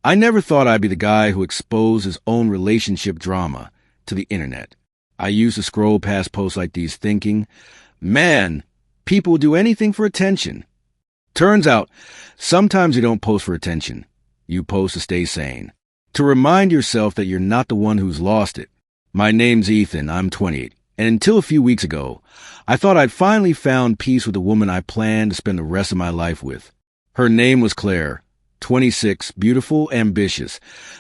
I never thought I'd be the guy who exposed his own relationship drama to the internet. I used to scroll past posts like these thinking, man, people will do anything for attention. Turns out, sometimes you don't post for attention. You post to stay sane. To remind yourself that you're not the one who's lost it. My name's Ethan, I'm 28, and until a few weeks ago, I thought I'd finally found peace with the woman I planned to spend the rest of my life with. Her name was Claire, 26, beautiful, ambitious,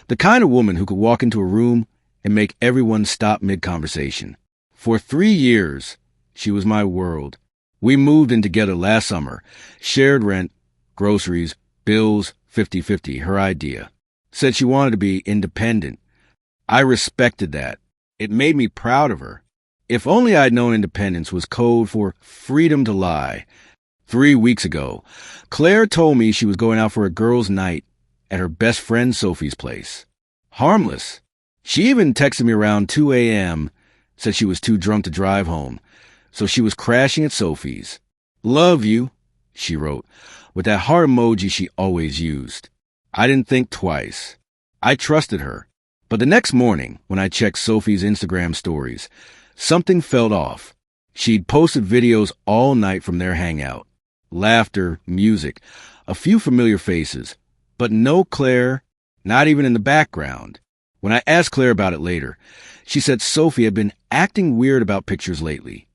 the kind of woman who could walk into a room and make everyone stop mid-conversation. For 3 years, she was my world. We moved in together last summer, shared rent, groceries, bills, 50-50, her idea. Said she wanted to be independent. I respected that. It made me proud of her. If only I'd known independence was code for freedom to lie. 3 weeks ago, Claire told me she was going out for a girls' night at her best friend Sophie's place. Harmless. She even texted me around 2 a.m., said she was too drunk to drive home, so she was crashing at Sophie's. Love you, she wrote, with that heart emoji she always used. I didn't think twice. I trusted her. But the next morning, when I checked Sophie's Instagram stories, something felt off. She'd posted videos all night from their hangout. Laughter, music, a few familiar faces, but no Claire, not even in the background. When I asked Claire about it later, she said Sophie had been acting weird about pictures lately.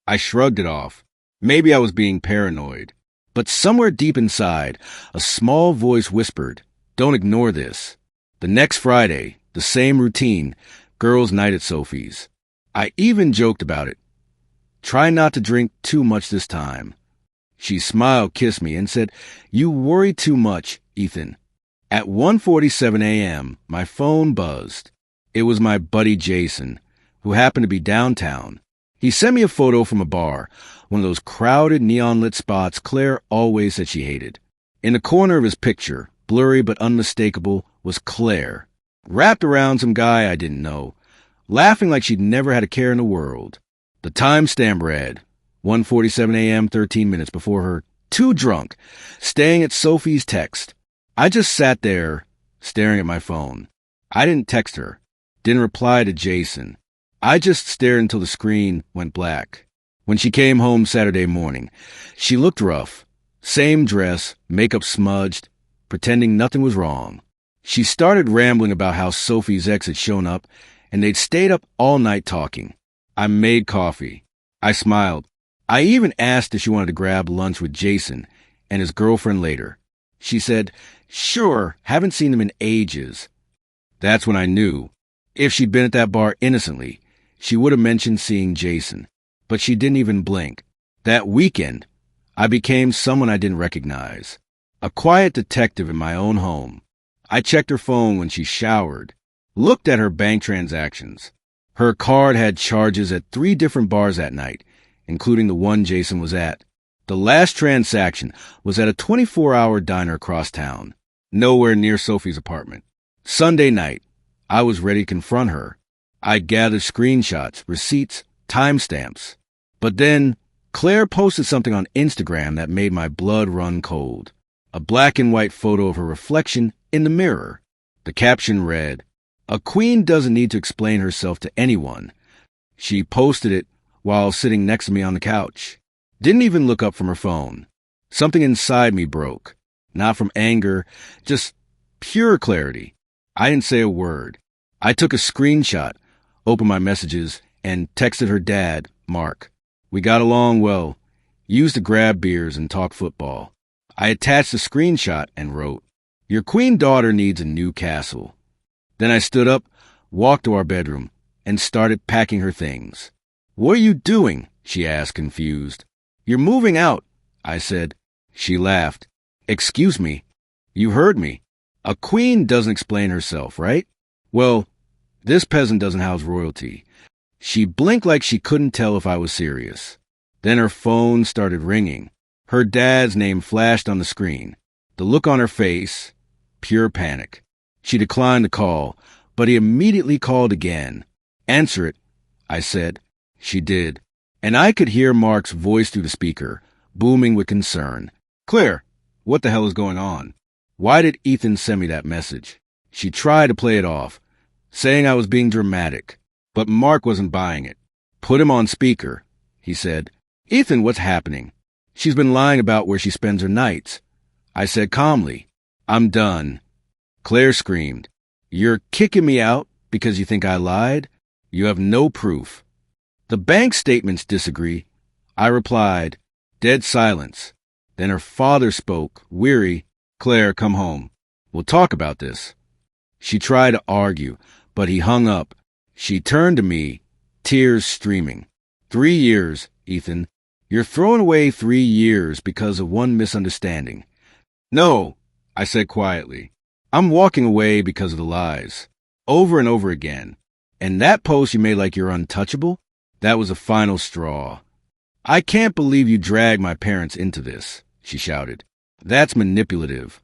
I shrugged it off. Maybe I was being paranoid. But somewhere deep inside, a small voice whispered, don't ignore this. The next Friday, the same routine, girls' night at Sophie's. I even joked about it. Try not to drink too much this time. She smiled, kissed me, and said, you worry too much, Ethan. At 1:47 a.m., my phone buzzed. It was my buddy Jason, who happened to be downtown. He sent me a photo from a bar, one of those crowded neon-lit spots Claire always said she hated. In the corner of his picture, blurry but unmistakable, was Claire, wrapped around some guy I didn't know, laughing like she'd never had a care in the world. The timestamp read, 1:47 a.m., 13 minutes before her, too drunk, staying at Sophie's text. I just sat there, staring at my phone. I didn't text her, didn't reply to Jason. I just stared until the screen went black. When she came home Saturday morning, she looked rough. Same dress, makeup smudged, pretending nothing was wrong. She started rambling about how Sophie's ex had shown up, and they'd stayed up all night talking. I made coffee. I smiled. I even asked if she wanted to grab lunch with Jason and his girlfriend later. She said, sure, haven't seen him in ages. That's when I knew. If she'd been at that bar innocently, she would have mentioned seeing Jason. But she didn't even blink. That weekend, I became someone I didn't recognize. A quiet detective in my own home. I checked her phone when she showered, looked at her bank transactions. Her card had charges at 3 different bars that night, including the one Jason was at. The last transaction was at a 24-hour diner across town, nowhere near Sophie's apartment. Sunday night, I was ready to confront her. I gathered screenshots, receipts, timestamps. But then, Claire posted something on Instagram that made my blood run cold. A black and white photo of her reflection in the mirror. The caption read, a queen doesn't need to explain herself to anyone. She posted it while sitting next to me on the couch. Didn't even look up from her phone. Something inside me broke. Not from anger, just pure clarity. I didn't say a word. I took a screenshot, opened my messages, and texted her dad, Mark. We got along well. Used to grab beers and talk football. I attached a screenshot and wrote, your queen daughter needs a new castle. Then I stood up, walked to our bedroom, and started packing her things. What are you doing? She asked, confused. You're moving out, I said. She laughed. Excuse me. You heard me. A queen doesn't explain herself, right? Well, this peasant doesn't house royalty. She blinked like she couldn't tell if I was serious. Then her phone started ringing. Her dad's name flashed on the screen. The look on her face, pure panic. She declined the call, but he immediately called again. Answer it, I said. She did. And I could hear Mark's voice through the speaker, booming with concern. Claire, what the hell is going on? Why did Ethan send me that message? She tried to play it off, saying I was being dramatic, but Mark wasn't buying it. Put him on speaker, he said. Ethan, what's happening? She's been lying about where she spends her nights. I said calmly, I'm done. Claire screamed, You're kicking me out because you think I lied? You have no proof. The bank statements disagree. I replied, dead silence. Then her father spoke, weary, Claire, come home. We'll talk about this. She tried to argue, but he hung up. She turned to me, tears streaming. 3 years, Ethan. You're throwing away 3 years because of one misunderstanding. No, I said quietly. I'm walking away because of the lies. Over and over again. And that post you made like you're untouchable? That was the final straw. I can't believe you dragged my parents into this, she shouted. That's manipulative.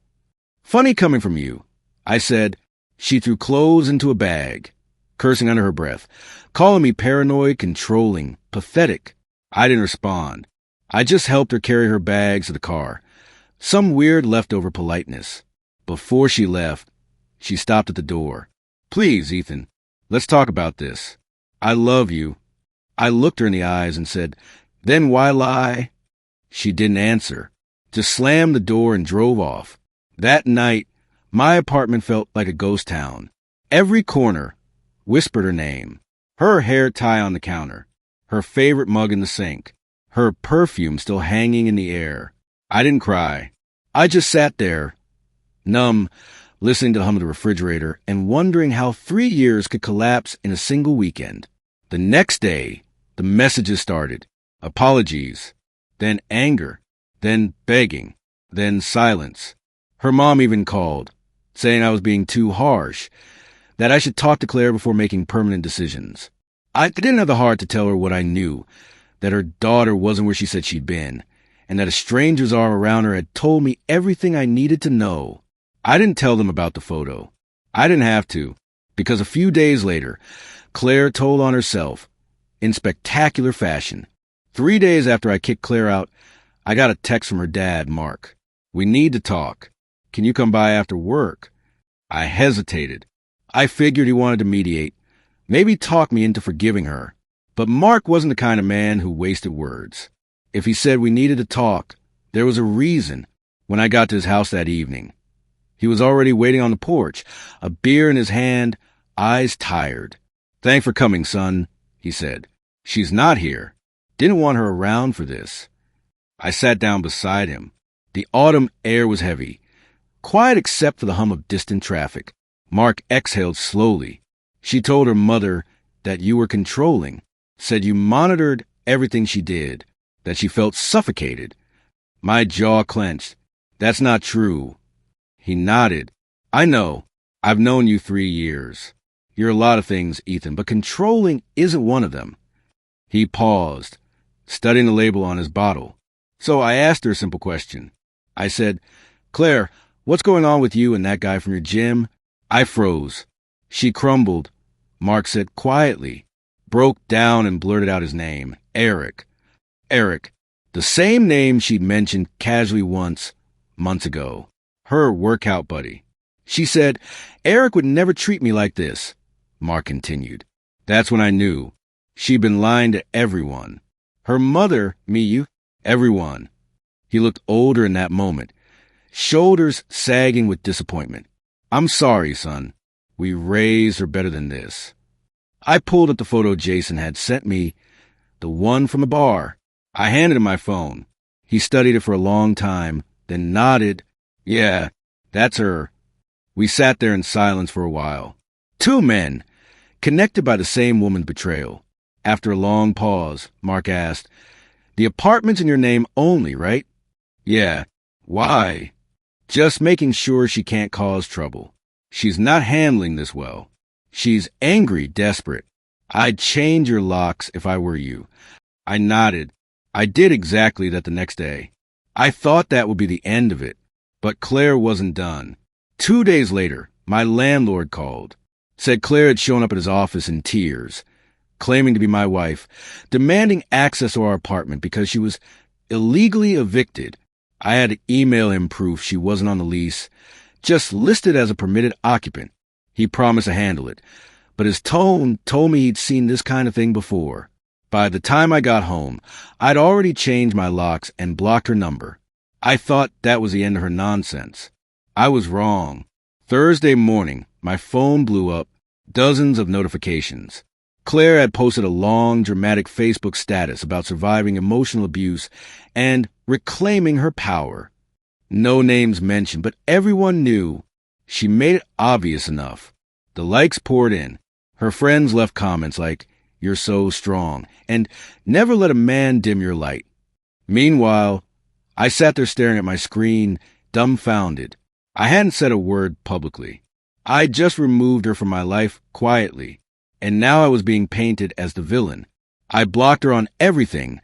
Funny coming from you, I said. She threw clothes into a bag, cursing under her breath, calling me paranoid, controlling, pathetic. I didn't respond. I just helped her carry her bags to the car. Some weird leftover politeness. Before she left, she stopped at the door. Please, Ethan, let's talk about this. I love you. I looked her in the eyes and said, Then why lie? She didn't answer, just slammed the door and drove off. That night, my apartment felt like a ghost town. Every corner whispered her name. Her hair tie on the counter, her favorite mug in the sink, her perfume still hanging in the air. I didn't cry. I just sat there, numb, listening to the hum of the refrigerator and wondering how 3 years could collapse in a single weekend. The next day, the messages started. Apologies, then anger, then begging, then silence. Her mom even called, saying I was being too harsh, that I should talk to Claire before making permanent decisions. I didn't have the heart to tell her what I knew, that her daughter wasn't where she said she'd been, and that a stranger's arm around her had told me everything I needed to know. I didn't tell them about the photo. I didn't have to, because a few days later, Claire told on herself, in spectacular fashion. 3 days after I kicked Claire out, I got a text from her dad, Mark. We need to talk. Can you come by after work? I hesitated. I figured he wanted to mediate, maybe talk me into forgiving her. But Mark wasn't the kind of man who wasted words. If he said we needed to talk, there was a reason. When I got to his house that evening, he was already waiting on the porch, a beer in his hand, eyes tired. Thanks for coming, son, he said. She's not here. Didn't want her around for this. I sat down beside him. The autumn air was heavy, quiet except for the hum of distant traffic. Mark exhaled slowly. She told her mother that you were controlling, said you monitored everything she did, that she felt suffocated. My jaw clenched. That's not true. He nodded. I know. I've known you 3 years. You're a lot of things, Ethan, but controlling isn't one of them. He paused, studying the label on his bottle. So I asked her a simple question. I said, Claire, what's going on with you and that guy from your gym? I froze. She crumbled. Mark said quietly, broke down and blurted out his name, Eric. Eric, the same name she'd mentioned casually once, months ago. Her workout buddy. She said, Eric would never treat me like this. Mark continued. That's when I knew. She'd been lying to everyone. Her mother, me, you, everyone. He looked older in that moment, shoulders sagging with disappointment. I'm sorry, son. We raised her better than this. I pulled up the photo Jason had sent me, the one from the bar. I handed him my phone. He studied it for a long time, then nodded. Yeah, that's her. We sat there in silence for a while. 2 men, connected by the same woman's betrayal. After a long pause, Mark asked, The apartment's in your name only, right? Yeah. Why? Just making sure she can't cause trouble. She's not handling this well. She's angry, desperate. I'd change your locks if I were you. I nodded. I did exactly that the next day. I thought that would be the end of it, but Claire wasn't done. 2 days later, my landlord called, said Claire had shown up at his office in tears, claiming to be my wife, demanding access to our apartment because she was illegally evicted. I had to email him proof she wasn't on the lease, just listed as a permitted occupant. He promised to handle it, but his tone told me he'd seen this kind of thing before. By the time I got home, I'd already changed my locks and blocked her number. I thought that was the end of her nonsense. I was wrong. Thursday morning, my phone blew up, dozens of notifications. Claire had posted a long, dramatic Facebook status about surviving emotional abuse and reclaiming her power. No names mentioned, but everyone knew. She made it obvious enough. The likes poured in. Her friends left comments like, "You're so strong," and "Never let a man dim your light." Meanwhile, I sat there staring at my screen, dumbfounded. I hadn't said a word publicly. I just removed her from my life quietly, and now I was being painted as the villain. I blocked her on everything: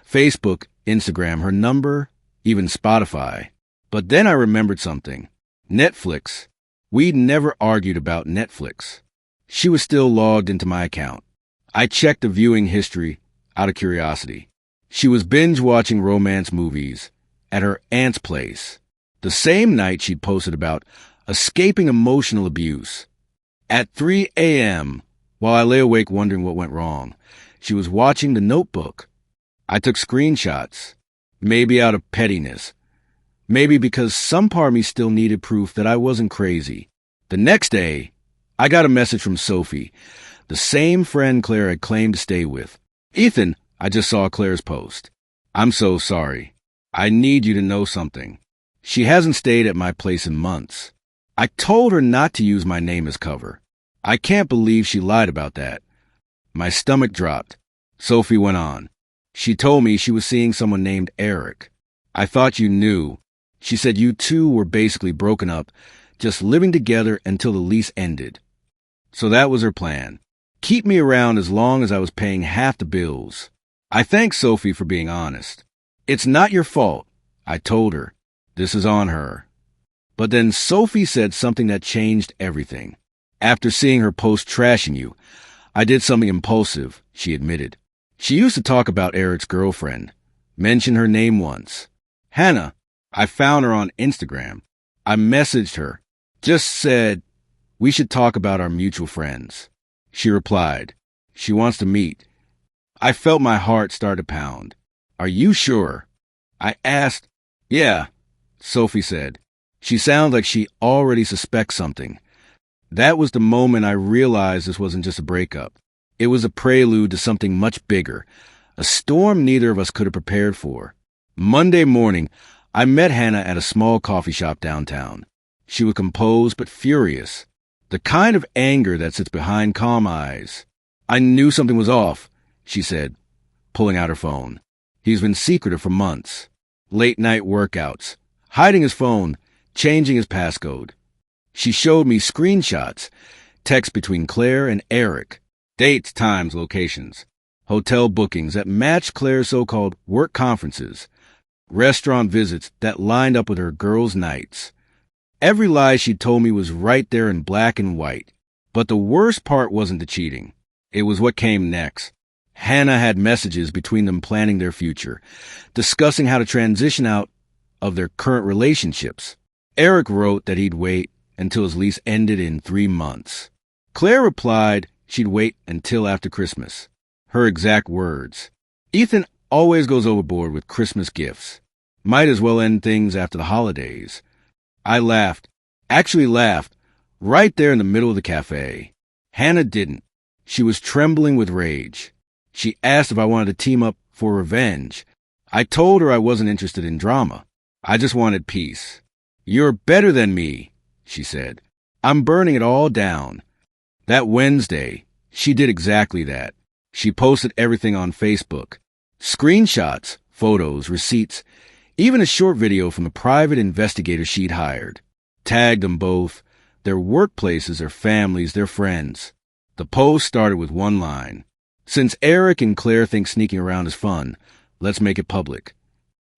Facebook, Instagram, her number, even Spotify. But then I remembered something. Netflix. We'd never argued about Netflix. She was still logged into my account. I checked the viewing history out of curiosity. She was binge-watching romance movies at her aunt's place, the same night she'd posted about escaping emotional abuse. At 3 a.m., while I lay awake wondering what went wrong, she was watching The Notebook. I took screenshots, maybe out of pettiness, maybe because some part of me still needed proof that I wasn't crazy. The next day, I got a message from Sophie, the same friend Claire had claimed to stay with. "Ethan, I just saw Claire's post. I'm so sorry. I need you to know something. She hasn't stayed at my place in months. I told her not to use my name as cover. I can't believe she lied about that." My stomach dropped. Sophie went on. "She told me she was seeing someone named Eric. I thought you knew. She said you two were basically broken up, just living together until the lease ended. So that was her plan. Keep me around as long as I was paying half the bills." I thanked Sophie for being honest. "It's not your fault," I told her. "This is on her." But then Sophie said something that changed everything. "After seeing her post trashing you, I did something impulsive," she admitted. She used to talk about Eric's girlfriend, mention her name once. "Hannah, I found her on Instagram. I messaged her, just said, we should talk about our mutual friends." She replied, "She wants to meet." I felt my heart start to pound. "Are you sure?" I asked. "Yeah," Sophie said. She sounds like she already suspects something. That was the moment I realized this wasn't just a breakup. It was a prelude to something much bigger, a storm neither of us could have prepared for. Monday morning, I met Hannah at a small coffee shop downtown. She was composed but furious, the kind of anger that sits behind calm eyes. "I knew something was off," she said, pulling out her phone. "He's been secretive for months. Late-night workouts, hiding his phone, changing his passcode." She showed me screenshots, texts between Claire and Eric, dates, times, locations, hotel bookings that matched Claire's so-called work conferences, restaurant visits that lined up with her girls' nights. Every lie she told me was right there in black and white. But the worst part wasn't the cheating. It was what came next. Hannah had messages between them planning their future, discussing how to transition out of their current relationships. Eric wrote that he'd wait until his lease ended in 3 months. Claire replied she'd wait until after Christmas. Her exact words: "Ethan always goes overboard with Christmas gifts. Might as well end things after the holidays." I laughed, right there in the middle of the cafe. Hannah didn't. She was trembling with rage. She asked if I wanted to team up for revenge. I told her I wasn't interested in drama. I just wanted peace. "You're better than me," she said. "I'm burning it all down." That Wednesday, she did exactly that. She posted everything on Facebook. Screenshots, photos, receipts, even a short video from the private investigator she'd hired. Tagged them both, their workplaces, their families, their friends. The post started with one line: "Since Eric and Claire think sneaking around is fun, let's make it public."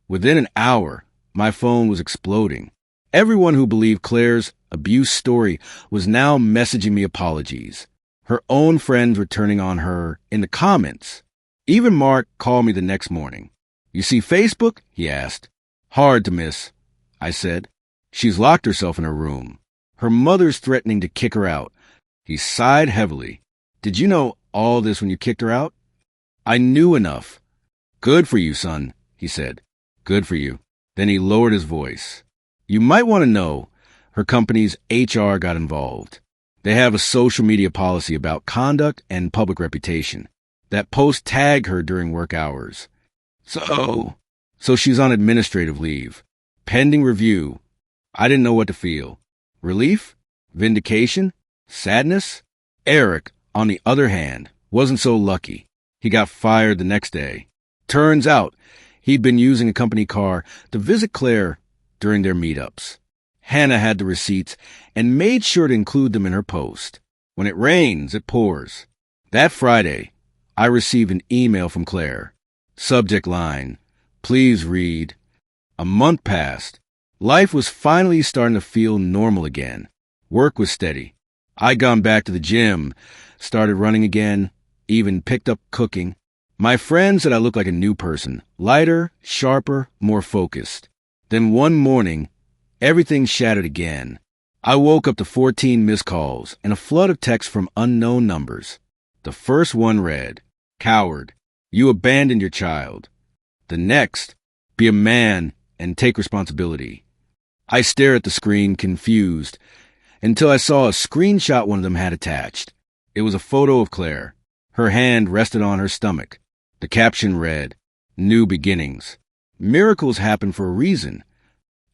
Within an hour, my phone was exploding. Everyone who believed Claire's abuse story was now messaging me apologies. Her own friends were turning on her in the comments. Even Mark called me the next morning. "You see Facebook?" he asked. "Hard to miss," I said. She's locked herself in her room. Her mother's threatening to kick her out. He sighed heavily. Did you know all this when you kicked her out? I knew enough. Good for you, son, he said. Good for you. Then he lowered his voice. You might want to know, her company's HR got involved. They have a social media policy about conduct and public reputation. That post tagged her during work hours. So she's on administrative leave. Pending review. I didn't know what to feel. Relief? Vindication? Sadness? Eric, on the other hand, wasn't so lucky. He got fired the next day. Turns out, he'd been using a company car to visit Claire during their meetups. Hannah had the receipts and made sure to include them in her post. When it rains, it pours. That Friday, I received an email from Claire. Subject line, please read. A month passed. Life was finally starting to feel normal again. Work was steady. I'd gone back to the gym, started running again, even picked up cooking. My friends said I looked like a new person, lighter, sharper, more focused. Then one morning, everything shattered again. I woke up to 14 missed calls and a flood of texts from unknown numbers. The first one read, Coward, you abandoned your child. The next, be a man and take responsibility. I stared at the screen, confused, until I saw a screenshot one of them had attached. It was a photo of Claire. Her hand rested on her stomach. The caption read, New beginnings. Miracles happen for a reason.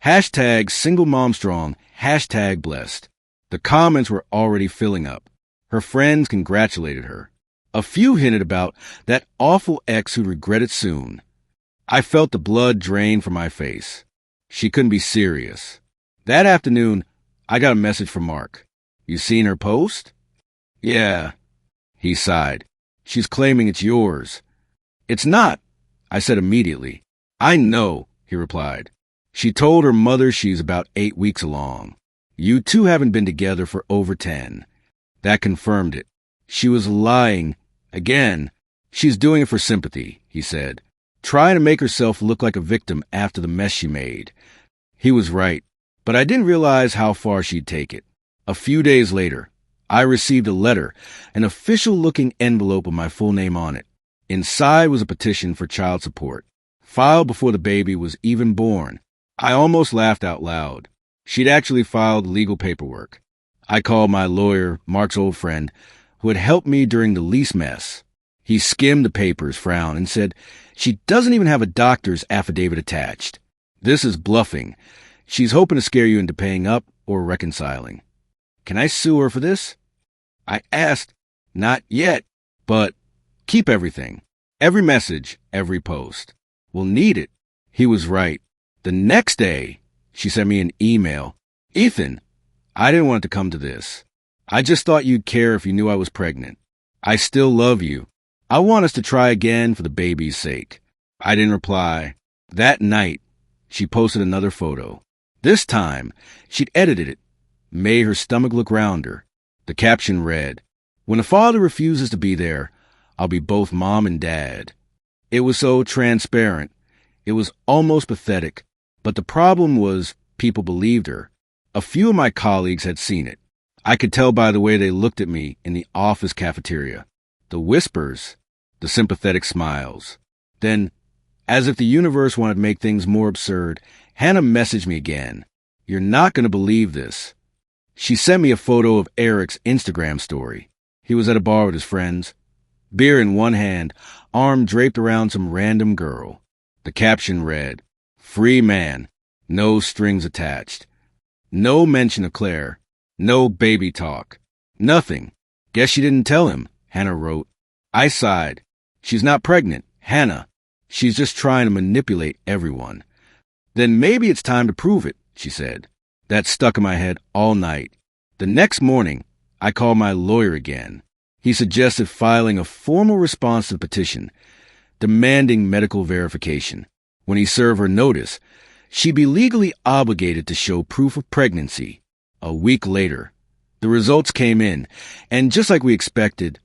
Hashtag single mom strong, hashtag blessed. The comments were already filling up. Her friends congratulated her. A few hinted about that awful ex who'd regret it soon. I felt the blood drain from my face. She couldn't be serious. That afternoon, I got a message from Mark. You seen her post? Yeah. He sighed. She's claiming it's yours. It's not, I said immediately. I know, he replied. She told her mother she's about 8 weeks along. You two haven't been together for over 10. That confirmed it. She was lying. Again, she's doing it for sympathy, he said, trying to make herself look like a victim after the mess she made. He was right, but I didn't realize how far she'd take it. A few days later, I received a letter, an official-looking envelope with my full name on it. Inside was a petition for child support, filed before the baby was even born. I almost laughed out loud. She'd actually filed legal paperwork. I called my lawyer, Mark's old friend, who had helped me during the lease mess. He skimmed the papers, frowned, and said, She doesn't even have a doctor's affidavit attached. This is bluffing. She's hoping to scare you into paying up or reconciling. Can I sue her for this? I asked, Not yet, but keep everything. Every message, every post. We'll need it. He was right. The next day, she sent me an email. Ethan, I didn't want it to come to this. I just thought you'd care if you knew I was pregnant. I still love you. I want us to try again for the baby's sake. I didn't reply. That night, she posted another photo. This time, she'd edited it, made her stomach look rounder. The caption read, When a father refuses to be there, I'll be both mom and dad. It was so transparent. It was almost pathetic. But the problem was people believed her. A few of my colleagues had seen it. I could tell by the way they looked at me in the office cafeteria. The whispers, the sympathetic smiles. Then, as if the universe wanted to make things more absurd, Hannah messaged me again. You're not going to believe this. She sent me a photo of Eric's Instagram story. He was at a bar with his friends. Beer in one hand, arm draped around some random girl. The caption read, Free man, no strings attached. No mention of Claire. No baby talk. Nothing. Guess she didn't tell him, Hannah wrote. I sighed. She's not pregnant, Hannah. She's just trying to manipulate everyone. Then maybe it's time to prove it, she said. That stuck in my head all night. The next morning, I called my lawyer again. He suggested filing a formal response to the petition, demanding medical verification. When he served her notice, she'd be legally obligated to show proof of pregnancy. A week later, the results came in, and just like we expected,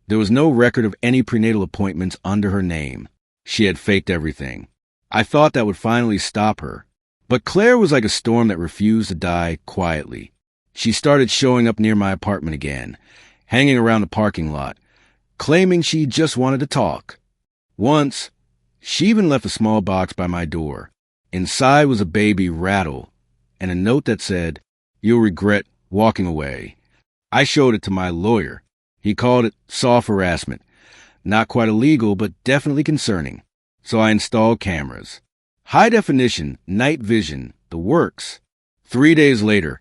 there was no record of any prenatal appointments under her name. She had faked everything. I thought that would finally stop her. But Claire was like a storm that refused to die quietly. She started showing up near my apartment again, hanging around the parking lot, claiming she just wanted to talk. Once, she even left a small box by my door. Inside was a baby rattle and a note that said, "You'll regret walking away." I showed it to my lawyer. He called it soft harassment. Not quite illegal, but definitely concerning. So I installed cameras. High definition, night vision, the works. 3 days later,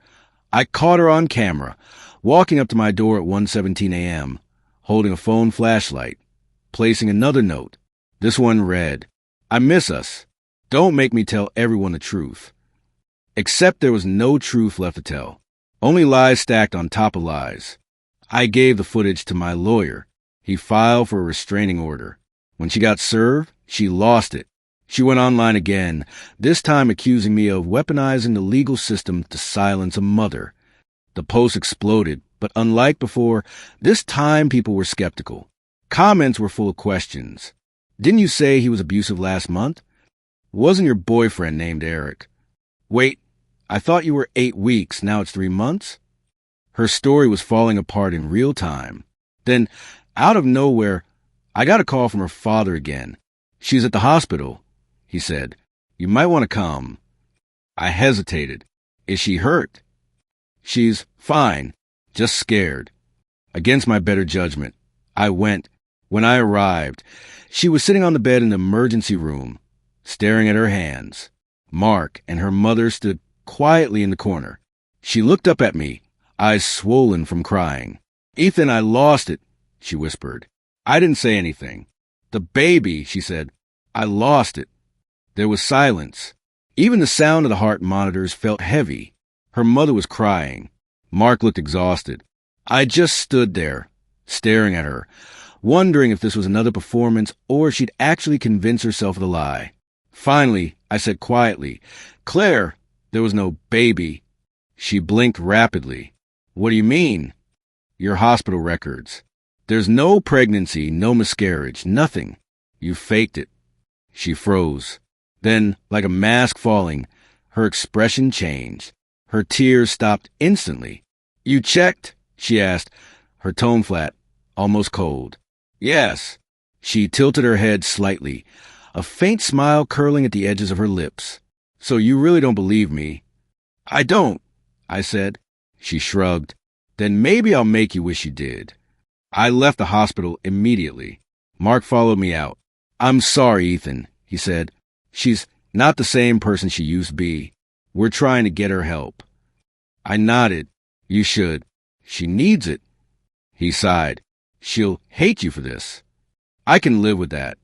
I caught her on camera, walking up to my door at 1:17 a.m., holding a phone flashlight, placing another note. This one read, "I miss us. Don't make me tell everyone the truth." Except there was no truth left to tell. Only lies stacked on top of lies. I gave the footage to my lawyer. He filed for a restraining order. When she got served, she lost it. She went online again, this time accusing me of weaponizing the legal system to silence a mother. The post exploded, but unlike before, this time people were skeptical. Comments were full of questions. "Didn't you say he was abusive last month? Wasn't your boyfriend named Eric? Wait, I thought you were 8 weeks, now it's 3 months?" Her story was falling apart in real time. Then, out of nowhere, I got a call from her father again. "She's at the hospital," he said. "You might want to come." I hesitated. "Is she hurt?" "She's fine, just scared." Against my better judgment, I went. When I arrived, she was sitting on the bed in the emergency room, staring at her hands. Mark and her mother stood quietly in the corner. She looked up at me, eyes swollen from crying. "Ethan, I lost it," she whispered. I didn't say anything. "The baby," she said. "I lost it." There was silence. Even the sound of the heart monitors felt heavy. Her mother was crying. Mark looked exhausted. I just stood there, staring at her, wondering if this was another performance or if she'd actually convince herself of the lie. Finally, I said quietly, "Claire, there was no baby." She blinked rapidly. "What do you mean?" "Your hospital records. There's no pregnancy, no miscarriage, nothing. You faked it." She froze. Then, like a mask falling, her expression changed. Her tears stopped instantly. "You checked?" she asked, her tone flat, almost cold. "Yes." She tilted her head slightly, a faint smile curling at the edges of her lips. "So you really don't believe me?" "I don't," I said. She shrugged. "Then maybe I'll make you wish you did." I left the hospital immediately. Mark followed me out. "I'm sorry, Ethan," he said. "She's not the same person she used to be. We're trying to get her help." I nodded. "You should. She needs it." He sighed. "She'll hate you for this." I can live with that.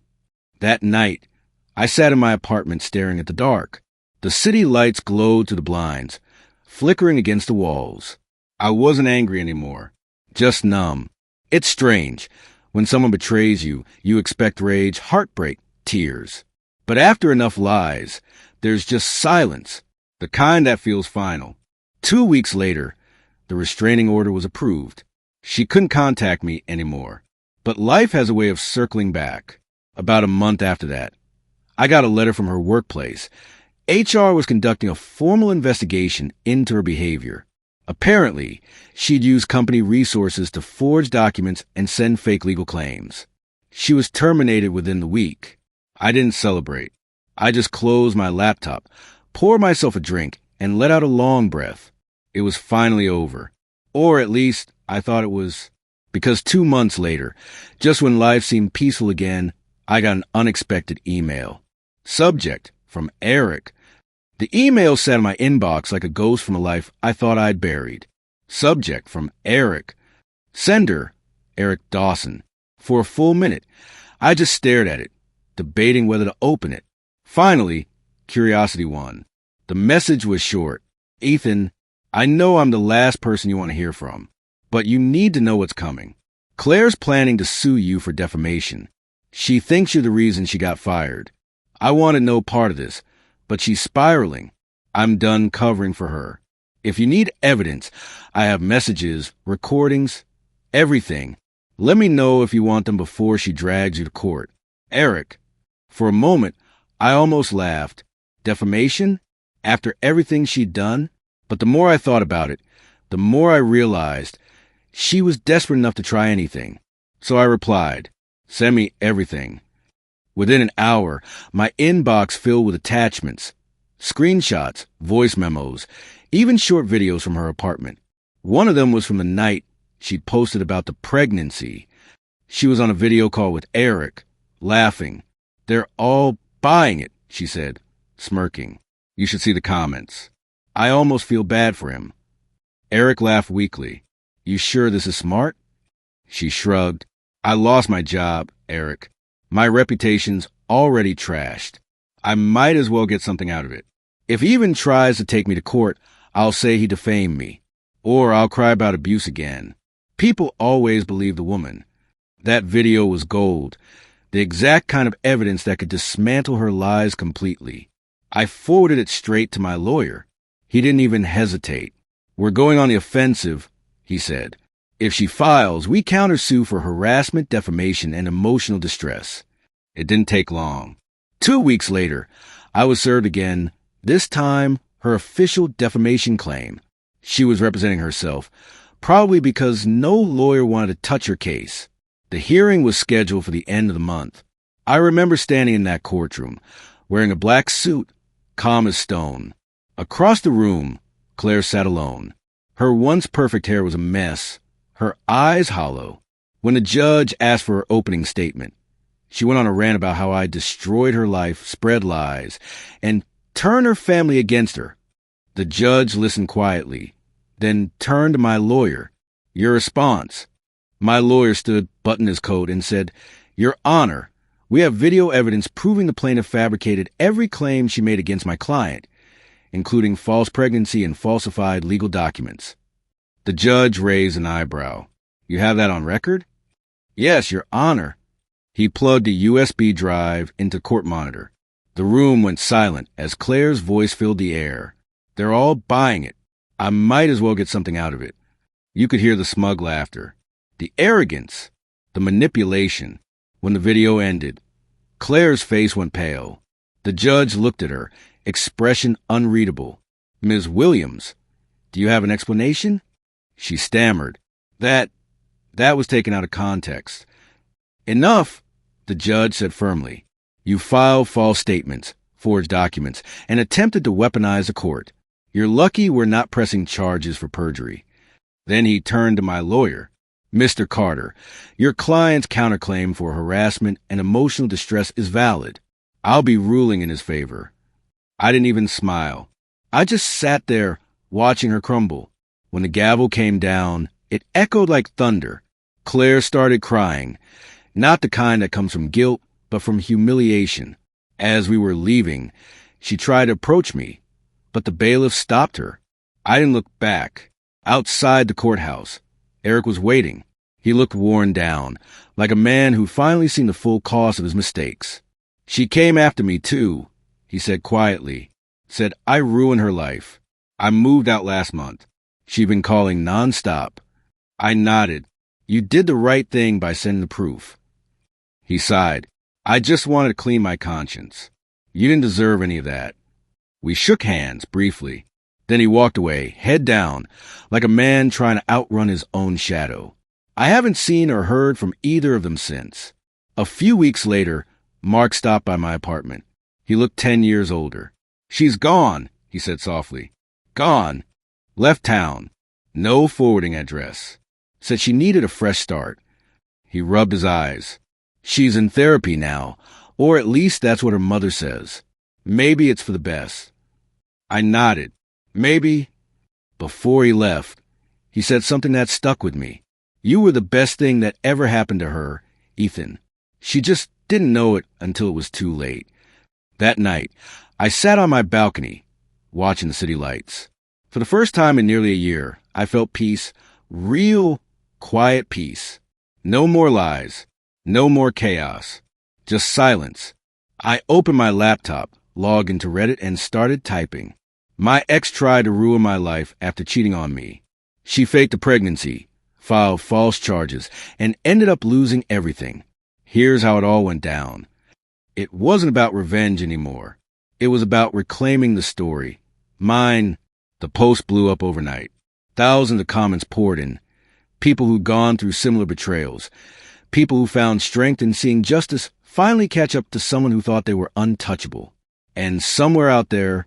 That night, I sat in my apartment staring at the dark. The city lights glowed through the blinds, flickering against the walls. I wasn't angry anymore, just numb. It's strange. When someone betrays you, you expect rage, heartbreak, tears. But after enough lies, there's just silence, the kind that feels final. 2 weeks later, the restraining order was approved. She couldn't contact me anymore. But life has a way of circling back. About a month after that, I got a letter from her workplace. HR was conducting a formal investigation into her behavior. Apparently, she'd used company resources to forge documents and send fake legal claims. She was terminated within the week. I didn't celebrate. I just closed my laptop, poured myself a drink, and let out a long breath. It was finally over. Or at least, I thought it was. Because 2 months later, just when life seemed peaceful again, I got an unexpected email. Subject, from Eric. The email sat in my inbox like a ghost from a life I thought I'd buried. Subject, from Eric. Sender, Eric Dawson. For a full minute, I just stared at it, debating whether to open it. Finally, curiosity won. The message was short. "Ethan, I know I'm the last person you want to hear from, but you need to know what's coming. Claire's planning to sue you for defamation. She thinks you're the reason she got fired. I wanted no part of this, but she's spiraling. I'm done covering for her. If you need evidence, I have messages, recordings, everything. Let me know if you want them before she drags you to court. Eric." For a moment, I almost laughed. Defamation? after everything she'd done. But the more I thought about it, the more I realized she was desperate enough to try anything. So I replied, "Send me everything." Within an hour, my inbox filled with attachments, screenshots, voice memos, even short videos from her apartment. One of them was from the night she'd posted about the pregnancy. She was on a video call with Eric, laughing. "They're all buying it," she said, smirking. You should see the comments. "I almost feel bad for him." Eric laughed weakly. "You sure this is smart?" She shrugged. "I lost my job, Eric. My reputation's already trashed. I might as well get something out of it. If he even tries to take me to court, I'll say he defamed me. Or I'll cry about abuse again." People always believe the woman. That video was gold, the exact kind of evidence that could dismantle her lies completely. I forwarded it straight to my lawyer. He didn't even hesitate. "We're going on the offensive," he said. "If she files, we countersue for harassment, defamation, and emotional distress." It didn't take long. 2 weeks later, I was served again, this time her official defamation claim. She was representing herself, probably because no lawyer wanted to touch her case. The hearing was scheduled for the end of the month. I remember standing in that courtroom, wearing a black suit, calm as stone. Across the room, Claire sat alone. Her once perfect hair was a mess, her eyes hollow. When the judge asked for her opening statement, she went on a rant about how I destroyed her life, spread lies, and turned her family against her. The judge listened quietly, then turned to my lawyer. "Your response?" My lawyer stood, buttoned his coat, and said, "Your Honor, we have video evidence proving the plaintiff fabricated every claim she made against my client, including false pregnancy and falsified legal documents." The judge raised an eyebrow. "You have that on record?" "Yes, Your Honor." He plugged a USB drive into court monitor. The room went silent as Claire's voice filled the air. "They're all buying it. I might as well get something out of it." You could hear the smug laughter, the arrogance, the manipulation. When the video ended, Claire's face went pale. The judge looked at her, expression unreadable. "Ms. Williams, do you have an explanation?" She stammered. That was taken out of context." "Enough," the judge said firmly. "You filed false statements, forged documents, and attempted to weaponize the court. You're lucky we're not pressing charges for perjury." Then he turned to my lawyer. "Mr. Carter, your client's counterclaim for harassment and emotional distress is valid. I'll be ruling in his favor." I didn't even smile. I just sat there watching her crumble. When the gavel came down, it echoed like thunder. Claire started crying, not the kind that comes from guilt, but from humiliation. As we were leaving, she tried to approach me, but the bailiff stopped her. I didn't look back. Outside the courthouse, Eric was waiting. He looked worn down, like a man who finally seen the full cost of his mistakes. "She came after me, too," he said quietly. "Said I ruined her life. I moved out last month. She'd been calling nonstop." I nodded. "You did the right thing by sending the proof." He sighed. "I just wanted to clean my conscience. You didn't deserve any of that." We shook hands briefly. Then he walked away, head down, like a man trying to outrun his own shadow. I haven't seen or heard from either of them since. A few weeks later, Mark stopped by my apartment. He looked 10 years older. "She's gone," he said softly. "Gone. Left town. No forwarding address. Said she needed a fresh start." He rubbed his eyes. "She's in therapy now, or at least that's what her mother says. Maybe it's for the best." I nodded. "Maybe." Before he left, he said something that stuck with me. "You were the best thing that ever happened to her, Ethan. She just didn't know it until it was too late." That night, I sat on my balcony, watching the city lights. For the first time in nearly a year, I felt peace, real, quiet peace. No more lies, no more chaos, just silence. I opened my laptop, logged into Reddit, and started typing. My ex tried to ruin my life after cheating on me. She faked a pregnancy, filed false charges, and ended up losing everything. Here's how it all went down. It wasn't about revenge anymore. It was about reclaiming the story, Mine, the post blew up overnight. Thousands of comments poured in. People who'd gone through similar betrayals. People who found strength in seeing justice finally catch up to someone who thought they were untouchable. And somewhere out there,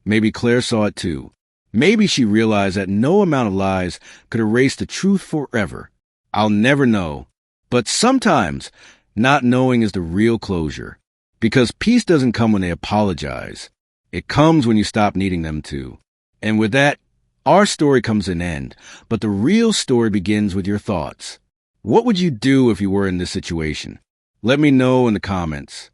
maybe Claire saw it too. Maybe she realized that no amount of lies could erase the truth forever. I'll never know. But sometimes, not knowing is the real closure. Because peace doesn't come when they apologize. It comes when you stop needing them to. And with that, our story comes to an end. But the real story begins with your thoughts. What would you do if you were in this situation? Let me know in the comments.